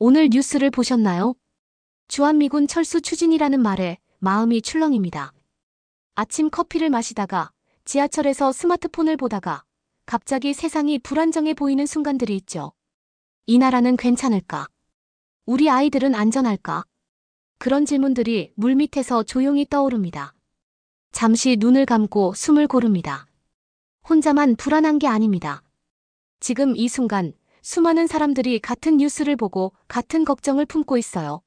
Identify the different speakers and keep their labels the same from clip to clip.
Speaker 1: 오늘 뉴스를 보셨나요? 주한미군 철수 추진이라는 말에 마음이 출렁입니다. 아침 커피를 마시다가 지하철에서 스마트폰을 보다가 갑자기 세상이 불안정해 보이는 순간들이 있죠. 이 나라는 괜찮을까? 우리 아이들은 안전할까? 그런 질문들이 물밑에서 조용히 떠오릅니다. 잠시 눈을 감고 숨을 고릅니다. 혼자만 불안한 게 아닙니다. 지금 이 순간 수많은 사람들이 같은 뉴스를 보고 같은 걱정을 품고 있어요.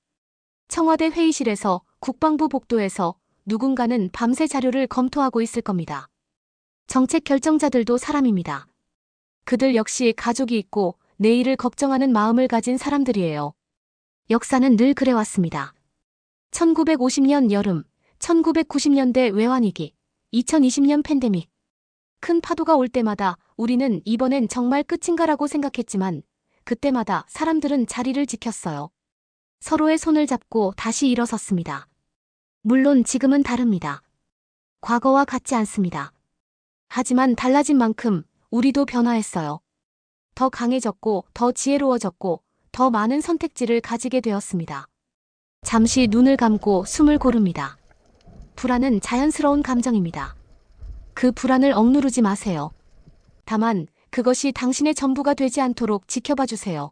Speaker 1: 청와대 회의실에서, 국방부 복도에서 누군가는 밤새 자료를 검토하고 있을 겁니다. 정책 결정자들도 사람입니다. 그들 역시 가족이 있고 내일을 걱정하는 마음을 가진 사람들이에요. 역사는 늘 그래왔습니다. 1950년 여름, 1990년대 외환위기, 2020년 팬데믹. 큰 파도가 올 때마다 우리는 이번엔 정말 끝인가라고 생각했지만 그때마다 사람들은 자리를 지켰어요. 서로의 손을 잡고 다시 일어섰습니다. 물론 지금은 다릅니다. 과거와 같지 않습니다. 하지만 달라진 만큼 우리도 변화했어요. 더 강해졌고 더 지혜로워졌고 더 많은 선택지를 가지게 되었습니다. 잠시 눈을 감고 숨을 고릅니다. 불안은 자연스러운 감정입니다. 그 불안을 억누르지 마세요. 다만 그것이 당신의 전부가 되지 않도록 지켜봐 주세요.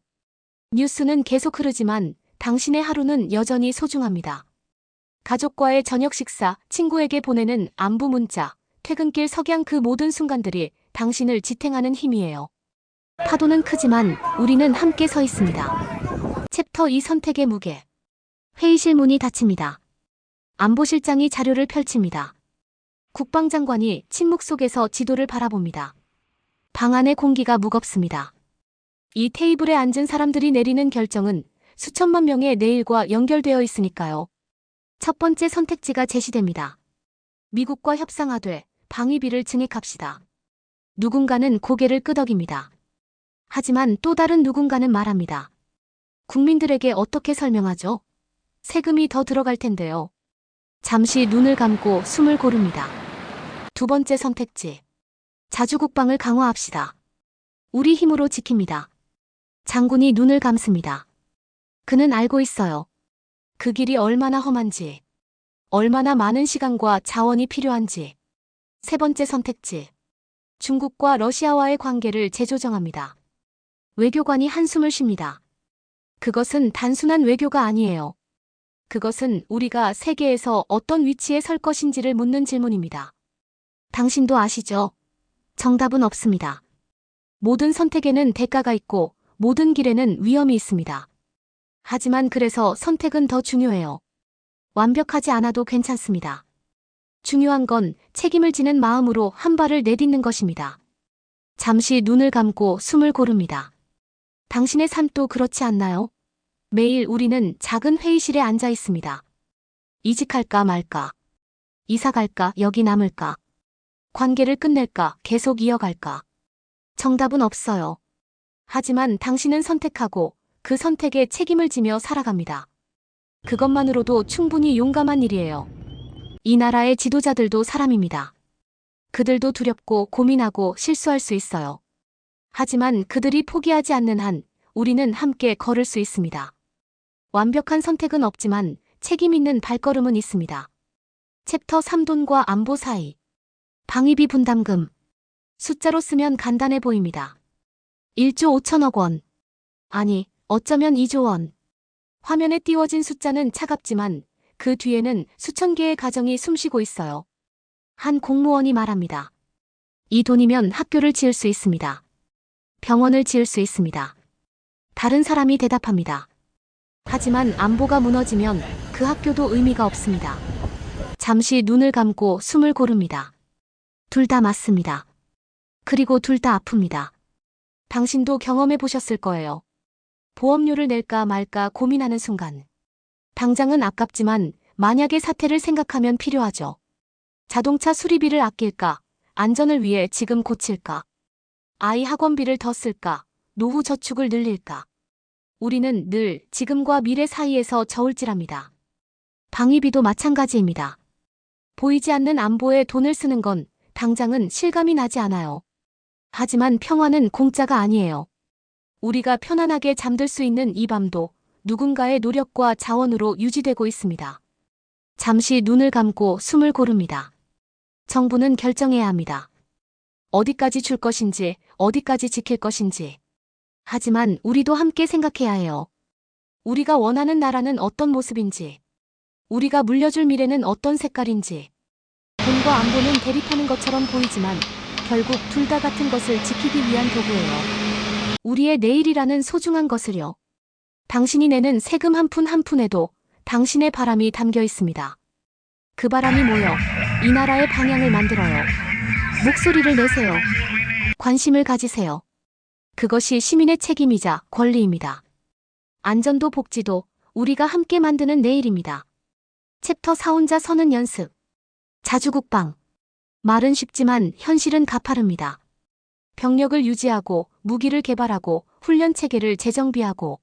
Speaker 1: 뉴스는 계속 흐르지만 당신의 하루는 여전히 소중합니다. 가족과의 저녁 식사, 친구에게 보내는 안부 문자, 퇴근길 석양 그 모든 순간들이 당신을 지탱하는 힘이에요. 파도는 크지만 우리는 함께 서 있습니다. 챕터 2 선택의 무게. 회의실 문이 닫힙니다. 안보실장이 자료를 펼칩니다. 국방장관이 침묵 속에서 지도를 바라봅니다. 방 안의 공기가 무겁습니다. 이 테이블에 앉은 사람들이 내리는 결정은 수천만 명의 내일과 연결되어 있으니까요. 첫 번째 선택지가 제시됩니다. 미국과 협상하되 방위비를 증액합시다. 누군가는 고개를 끄덕입니다. 하지만 또 다른 누군가는 말합니다. 국민들에게 어떻게 설명하죠? 세금이 더 들어갈 텐데요. 잠시 눈을 감고 숨을 고릅니다. 두 번째 선택지. 자주국방을 강화합시다. 우리 힘으로 지킵니다. 장군이 눈을 감습니다. 그는 알고 있어요. 그 길이 얼마나 험한지, 얼마나 많은 시간과 자원이 필요한지. 세 번째 선택지. 중국과 러시아와의 관계를 재조정합니다. 외교관이 한숨을 쉽니다. 그것은 단순한 외교가 아니에요. 그것은 우리가 세계에서 어떤 위치에 설 것인지를 묻는 질문입니다. 당신도 아시죠? 정답은 없습니다. 모든 선택에는 대가가 있고 모든 길에는 위험이 있습니다. 하지만 그래서 선택은 더 중요해요. 완벽하지 않아도 괜찮습니다. 중요한 건 책임을 지는 마음으로 한 발을 내딛는 것입니다. 잠시 눈을 감고 숨을 고릅니다. 당신의 삶도 그렇지 않나요? 매일 우리는 작은 회의실에 앉아 있습니다. 이직할까 말까? 이사 갈까? 여기 남을까? 관계를 끝낼까? 계속 이어갈까? 정답은 없어요. 하지만 당신은 선택하고 그 선택에 책임을 지며 살아갑니다. 그것만으로도 충분히 용감한 일이에요. 이 나라의 지도자들도 사람입니다. 그들도 두렵고 고민하고 실수할 수 있어요. 하지만 그들이 포기하지 않는 한 우리는 함께 걸을 수 있습니다. 완벽한 선택은 없지만 책임 있는 발걸음은 있습니다. 챕터 3 돈과 안보 사이. 방위비 분담금. 숫자로 쓰면 간단해 보입니다. 1조 5천억 원. 아니, 어쩌면 2조 원. 화면에 띄워진 숫자는 차갑지만 그 뒤에는 수천 개의 가정이 숨쉬고 있어요. 한 공무원이 말합니다. 이 돈이면 학교를 지을 수 있습니다. 병원을 지을 수 있습니다. 다른 사람이 대답합니다. 하지만 안보가 무너지면 그 학교도 의미가 없습니다. 잠시 눈을 감고 숨을 고릅니다. 둘 다 맞습니다. 그리고 둘 다 아픕니다. 당신도 경험해 보셨을 거예요. 보험료를 낼까 말까 고민하는 순간. 당장은 아깝지만 만약의 사태를 생각하면 필요하죠. 자동차 수리비를 아낄까? 안전을 위해 지금 고칠까? 아이 학원비를 더 쓸까? 노후 저축을 늘릴까? 우리는 늘 지금과 미래 사이에서 저울질합니다. 방위비도 마찬가지입니다. 보이지 않는 안보에 돈을 쓰는 건 당장은 실감이 나지 않아요. 하지만 평화는 공짜가 아니에요. 우리가 편안하게 잠들 수 있는 이 밤도 누군가의 노력과 자원으로 유지되고 있습니다. 잠시 눈을 감고 숨을 고릅니다. 정부는 결정해야 합니다. 어디까지 줄 것인지, 어디까지 지킬 것인지. 하지만 우리도 함께 생각해야 해요. 우리가 원하는 나라는 어떤 모습인지, 우리가 물려줄 미래는 어떤 색깔인지. 돈과 안보는 대립하는 것처럼 보이지만 결국 둘 다 같은 것을 지키기 위한 도구예요. 우리의 내일이라는 소중한 것을요. 당신이 내는 세금 한 푼 한 푼에도 당신의 바람이 담겨 있습니다. 그 바람이 모여 이 나라의 방향을 만들어요. 목소리를 내세요. 관심을 가지세요. 그것이 시민의 책임이자 권리입니다. 안전도 복지도 우리가 함께 만드는 내일입니다. 챕터 4 혼자 서는 연습. 자주국방. 말은 쉽지만 현실은 가파릅니다. 병력을 유지하고 무기를 개발하고 훈련 체계를 재정비하고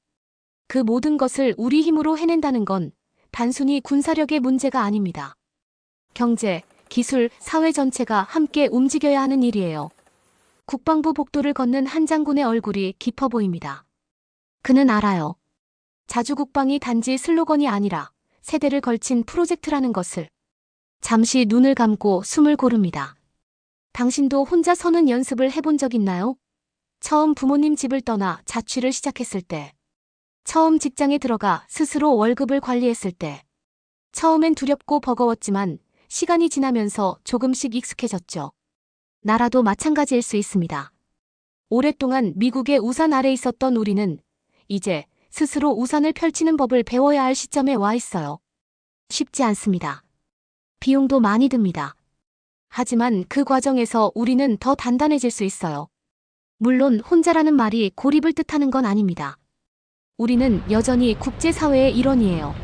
Speaker 1: 그 모든 것을 우리 힘으로 해낸다는 건 단순히 군사력의 문제가 아닙니다. 경제, 기술, 사회 전체가 함께 움직여야 하는 일이에요. 국방부 복도를 걷는 한 장군의 얼굴이 깊어 보입니다. 그는 알아요. 자주국방이 단지 슬로건이 아니라 세대를 걸친 프로젝트라는 것을. 잠시 눈을 감고 숨을 고릅니다. 당신도 혼자 서는 연습을 해본 적 있나요? 처음 부모님 집을 떠나 자취를 시작했을 때, 처음 직장에 들어가 스스로 월급을 관리했을 때, 처음엔 두렵고 버거웠지만 시간이 지나면서 조금씩 익숙해졌죠. 나라도 마찬가지일 수 있습니다. 오랫동안 미국의 우산 아래 있었던 우리는 이제 스스로 우산을 펼치는 법을 배워야 할 시점에 와 있어요. 쉽지 않습니다. 비용도 많이 듭니다. 하지만 그 과정에서 우리는 더 단단해질 수 있어요. 물론 혼자라는 말이 고립을 뜻하는 건 아닙니다. 우리는 여전히 국제사회의 일원이에요.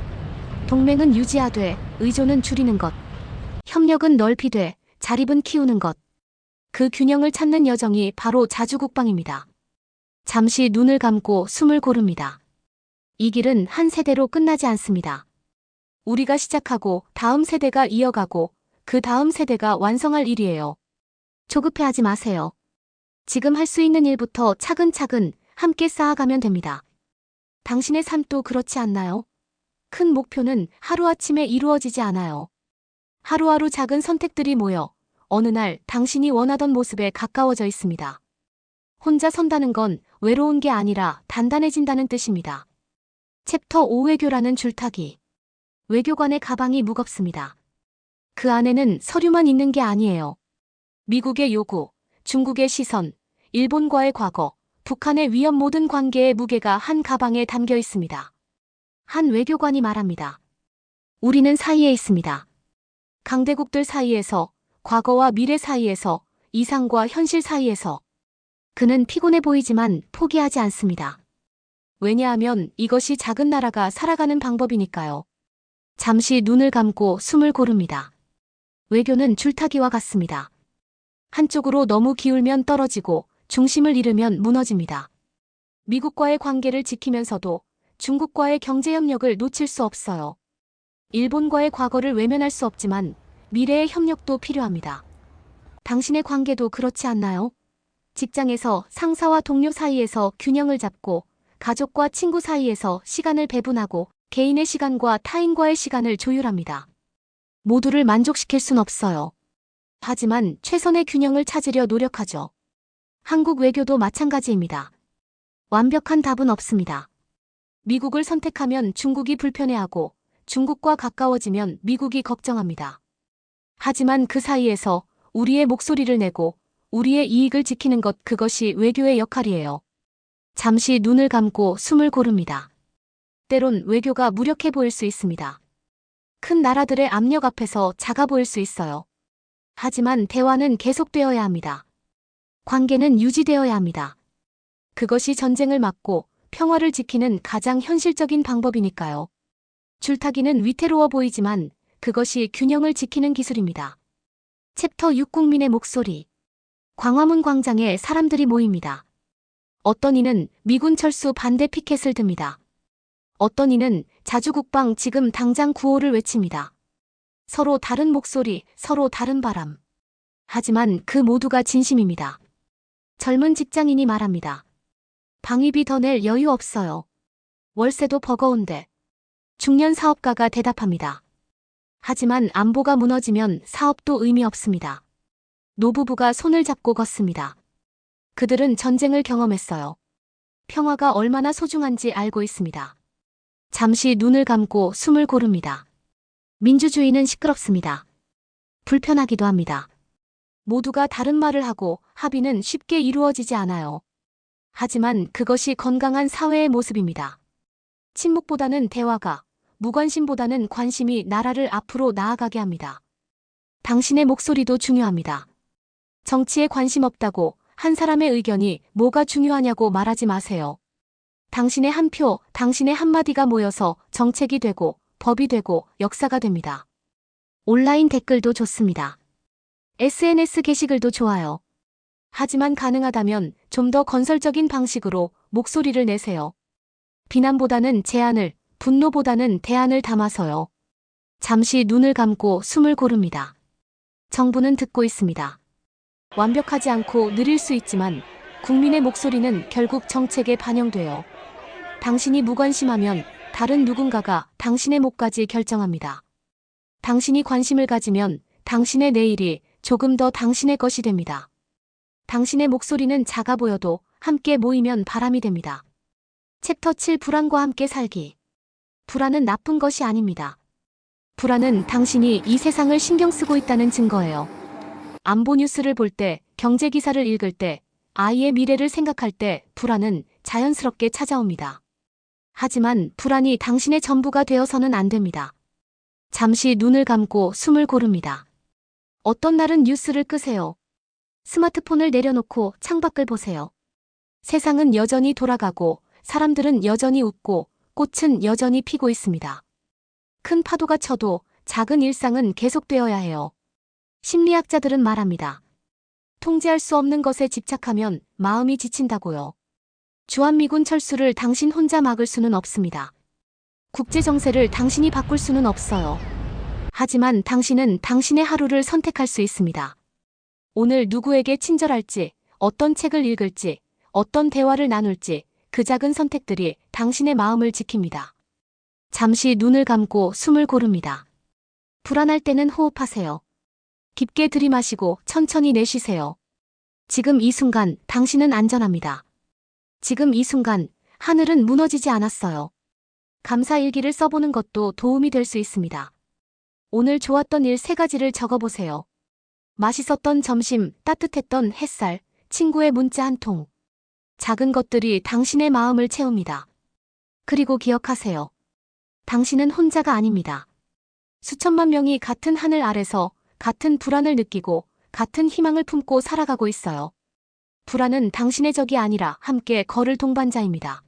Speaker 1: 동맹은 유지하되 의존은 줄이는 것. 협력은 넓히되 자립은 키우는 것. 그 균형을 찾는 여정이 바로 자주국방입니다. 잠시 눈을 감고 숨을 고릅니다. 이 길은 한 세대로 끝나지 않습니다. 우리가 시작하고 다음 세대가 이어가고 그 다음 세대가 완성할 일이에요. 조급해하지 마세요. 지금 할 수 있는 일부터 차근차근 함께 쌓아가면 됩니다. 당신의 삶도 그렇지 않나요? 큰 목표는 하루아침에 이루어지지 않아요. 하루하루 작은 선택들이 모여 어느 날 당신이 원하던 모습에 가까워져 있습니다. 혼자 선다는 건 외로운 게 아니라 단단해진다는 뜻입니다. 챕터 5 외교라는 줄타기. 외교관의 가방이 무겁습니다. 그 안에는 서류만 있는 게 아니에요. 미국의 요구, 중국의 시선, 일본과의 과거, 북한의 위협 모든 관계의 무게가 한 가방에 담겨 있습니다. 한 외교관이 말합니다. 우리는 사이에 있습니다. 강대국들 사이에서, 과거와 미래 사이에서, 이상과 현실 사이에서. 그는 피곤해 보이지만 포기하지 않습니다. 왜냐하면 이것이 작은 나라가 살아가는 방법이니까요. 잠시 눈을 감고 숨을 고릅니다. 외교는 줄타기와 같습니다. 한쪽으로 너무 기울면 떨어지고 중심을 잃으면 무너집니다. 미국과의 관계를 지키면서도 중국과의 경제협력을 놓칠 수 없어요. 일본과의 과거를 외면할 수 없지만 미래의 협력도 필요합니다. 당신의 관계도 그렇지 않나요? 직장에서 상사와 동료 사이에서 균형을 잡고 가족과 친구 사이에서 시간을 배분하고 개인의 시간과 타인과의 시간을 조율합니다. 모두를 만족시킬 순 없어요. 하지만 최선의 균형을 찾으려 노력하죠. 한국 외교도 마찬가지입니다. 완벽한 답은 없습니다. 미국을 선택하면 중국이 불편해하고 중국과 가까워지면 미국이 걱정합니다. 하지만 그 사이에서 우리의 목소리를 내고 우리의 이익을 지키는 것, 그것이 외교의 역할이에요. 잠시 눈을 감고 숨을 고릅니다. 때론 외교가 무력해 보일 수 있습니다. 큰 나라들의 압력 앞에서 작아 보일 수 있어요. 하지만 대화는 계속되어야 합니다. 관계는 유지되어야 합니다. 그것이 전쟁을 막고 평화를 지키는 가장 현실적인 방법이니까요. 줄타기는 위태로워 보이지만 그것이 균형을 지키는 기술입니다. 챕터 6 국민의 목소리. 광화문 광장에 사람들이 모입니다. 어떤 이는 미군 철수 반대 피켓을 듭니다. 어떤 이는 자주국방 지금 당장 구호를 외칩니다. 서로 다른 목소리, 서로 다른 바람. 하지만 그 모두가 진심입니다. 젊은 직장인이 말합니다. 방위비 더 낼 여유 없어요. 월세도 버거운데. 중년 사업가가 대답합니다. 하지만 안보가 무너지면 사업도 의미 없습니다. 노부부가 손을 잡고 걷습니다. 그들은 전쟁을 경험했어요. 평화가 얼마나 소중한지 알고 있습니다. 잠시 눈을 감고 숨을 고릅니다. 민주주의는 시끄럽습니다. 불편하기도 합니다. 모두가 다른 말을 하고 합의는 쉽게 이루어지지 않아요. 하지만 그것이 건강한 사회의 모습입니다. 침묵보다는 대화가, 무관심보다는 관심이 나라를 앞으로 나아가게 합니다. 당신의 목소리도 중요합니다. 정치에 관심 없다고 한 사람의 의견이 뭐가 중요하냐고 말하지 마세요. 당신의 한 표, 당신의 한마디가 모여서 정책이 되고 법이 되고 역사가 됩니다. 온라인 댓글도 좋습니다. SNS 게시글도 좋아요. 하지만 가능하다면 좀 더 건설적인 방식으로 목소리를 내세요. 비난보다는 제안을, 분노보다는 대안을 담아서요. 잠시 눈을 감고 숨을 고릅니다. 정부는 듣고 있습니다. 완벽하지 않고 느릴 수 있지만 국민의 목소리는 결국 정책에 반영돼요. 당신이 무관심하면 다른 누군가가 당신의 몫까지 결정합니다. 당신이 관심을 가지면 당신의 내일이 조금 더 당신의 것이 됩니다. 당신의 목소리는 작아 보여도 함께 모이면 바람이 됩니다. 챕터 7 불안과 함께 살기. 불안은 나쁜 것이 아닙니다. 불안은 당신이 이 세상을 신경 쓰고 있다는 증거예요. 안보 뉴스를 볼 때, 경제 기사를 읽을 때, 아이의 미래를 생각할 때 불안은 자연스럽게 찾아옵니다. 하지만 불안이 당신의 전부가 되어서는 안 됩니다. 잠시 눈을 감고 숨을 고릅니다. 어떤 날은 뉴스를 끄세요. 스마트폰을 내려놓고 창밖을 보세요. 세상은 여전히 돌아가고 사람들은 여전히 웃고 꽃은 여전히 피고 있습니다. 큰 파도가 쳐도 작은 일상은 계속되어야 해요. 심리학자들은 말합니다. 통제할 수 없는 것에 집착하면 마음이 지친다고요. 주한미군 철수를 당신 혼자 막을 수는 없습니다. 국제 정세를 당신이 바꿀 수는 없어요. 하지만 당신은 당신의 하루를 선택할 수 있습니다. 오늘 누구에게 친절할지, 어떤 책을 읽을지, 어떤 대화를 나눌지 그 작은 선택들이 당신의 마음을 지킵니다. 잠시 눈을 감고 숨을 고릅니다. 불안할 때는 호흡하세요. 깊게 들이마시고 천천히 내쉬세요. 지금 이 순간 당신은 안전합니다. 지금 이 순간 하늘은 무너지지 않았어요. 감사일기를 써보는 것도 도움이 될 수 있습니다. 오늘 좋았던 일 3가지를 적어보세요. 맛있었던 점심, 따뜻했던 햇살, 친구의 문자 한 통. 작은 것들이 당신의 마음을 채웁니다. 그리고 기억하세요. 당신은 혼자가 아닙니다. 수천만 명이 같은 하늘 아래서 같은 불안을 느끼고 같은 희망을 품고 살아가고 있어요. 불안은 당신의 적이 아니라 함께 걸을 동반자입니다.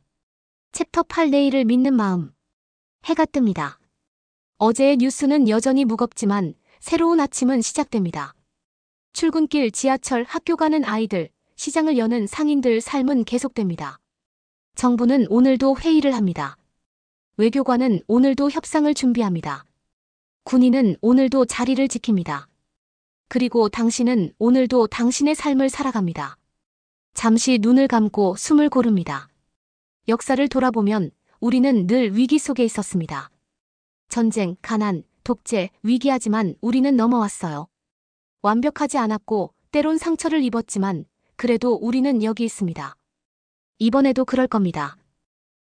Speaker 1: 챕터 8 내일을 믿는 마음. 해가 뜹니다. 어제의 뉴스는 여전히 무겁지만 새로운 아침은 시작됩니다. 출근길, 지하철, 학교 가는 아이들, 시장을 여는 상인들 삶은 계속됩니다. 정부는 오늘도 회의를 합니다. 외교관은 오늘도 협상을 준비합니다. 군인은 오늘도 자리를 지킵니다. 그리고 당신은 오늘도 당신의 삶을 살아갑니다. 잠시 눈을 감고 숨을 고릅니다. 역사를 돌아보면 우리는 늘 위기 속에 있었습니다. 전쟁, 가난, 독재, 위기하지만 우리는 넘어왔어요. 완벽하지 않았고 때론 상처를 입었지만 그래도 우리는 여기 있습니다. 이번에도 그럴 겁니다.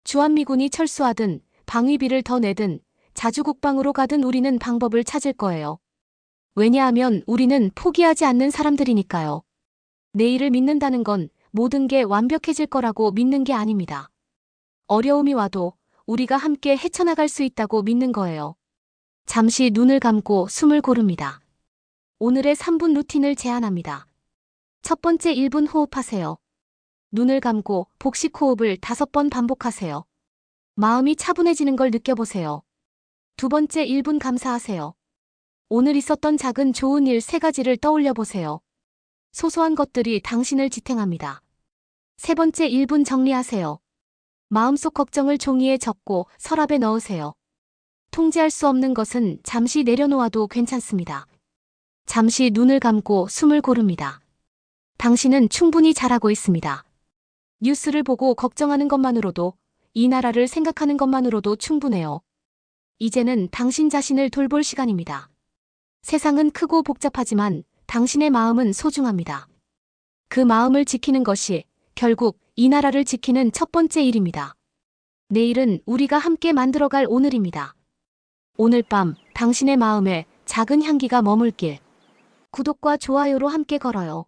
Speaker 1: 주한미군이 철수하든 방위비를 더 내든 자주국방으로 가든 우리는 방법을 찾을 거예요. 왜냐하면 우리는 포기하지 않는 사람들이니까요. 내일을 믿는다는 건 모든 게 완벽해질 거라고 믿는 게 아닙니다. 어려움이 와도 우리가 함께 헤쳐나갈 수 있다고 믿는 거예요. 잠시 눈을 감고 숨을 고릅니다. 오늘의 3분 루틴을 제안합니다. 첫 번째 1분 호흡하세요. 눈을 감고 복식 호흡을 5번 반복하세요. 마음이 차분해지는 걸 느껴보세요. 두 번째 1분 감사하세요. 오늘 있었던 작은 좋은 일 3가지를 떠올려 보세요. 소소한 것들이 당신을 지탱합니다. 세 번째 1분 정리하세요. 마음속 걱정을 종이에 적고 서랍에 넣으세요. 통제할 수 없는 것은 잠시 내려놓아도 괜찮습니다. 잠시 눈을 감고 숨을 고릅니다. 당신은 충분히 잘하고 있습니다. 뉴스를 보고 걱정하는 것만으로도 이 나라를 생각하는 것만으로도 충분해요. 이제는 당신 자신을 돌볼 시간입니다. 세상은 크고 복잡하지만 당신의 마음은 소중합니다. 그 마음을 지키는 것이 결국 이 나라를 지키는 첫 번째 일입니다. 내일은 우리가 함께 만들어갈 오늘입니다. 오늘 밤 당신의 마음에 작은 향기가 머물길. 구독과 좋아요로 함께 걸어요.